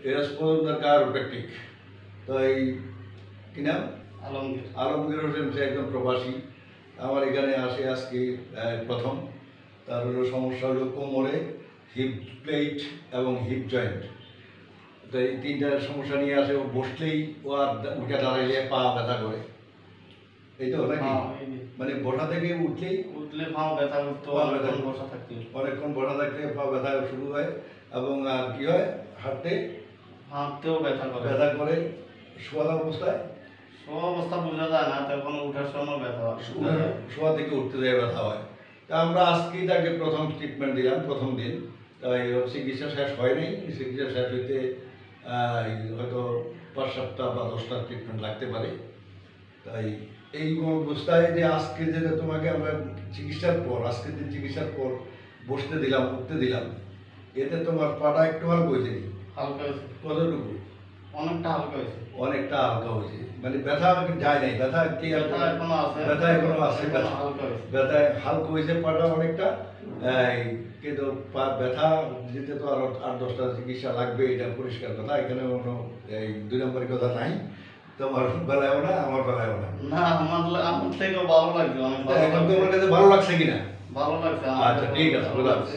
এরাসপোজার কায়োপ্র্যাকটিক। তো এই কি নাম? আলমগীর। আলমগীর হোসেন, সে একজন প্রবাসী, আমার এখানে আসে আজকে প্রথম। তার হলো সমস্যা হলো কোমরে, হিপ প্লেট এবং হিপ জয়েন্ট। তো এই তিনটা সমস্যা নিয়ে আসে। ও বসলেই ও আর উঠে দাঁড়াইলে পা ব্যথা করে, এই তো নাকি? মানে বসা থেকে উঠলে পা ব্যথা করতো, অনেকক্ষণ বসা থাকতে পা ব্যথা শুরু হয়। এবং আর কি হয়, হাঁটতেও ব্যথা করে শোয়া অবস্থায় বোঝা যায় না, তখন উঠার সময় ব্যথা হয়, শোয়া থেকে উঠতে যায় ব্যথা হয়। তা আমরা আজকেই তাকে প্রথম ট্রিটমেন্ট দিলাম, প্রথম দিন। তাই চিকিৎসা শেষ হয়নি। চিকিৎসা শেষ হইতে হয়তো 5 সপ্তাহ বা 10টা ট্রিটমেন্ট লাগতে পারে। তাই এই অবস্থায় যে আজকে যে তোমাকে আমরা আজকের দিন চিকিৎসার পর বসতে দিলাম, উঠতে দিলাম, এতে তোমার পাটা একটু হালকা হয়েছে। হালকা হয়েছে কতটুকু? অনেকটা হালকা হয়েছে। অনেকটা হালকা হয়েছে, মানে ব্যথা যায় নাই। ব্যথা এখনো আছে, ব্যথা হালকা হয়েছে পাটা অনেকটা। কিন্তু ব্যথা যেতে তো আরো 8-10টা চিকিৎসা লাগবে, এটা পরিষ্কার কথা। এখানে কোনো 2 নম্বরের কথা নাই। তোমার বেলায়ও না, আমার বেলায়ও না। আমার থেকেও ভালো লাগছে। এখন তোমার কাছে ভালো লাগছে কিনা? ভালো লাগছে। আচ্ছা, ঠিক আছে, ভালো লাগছে।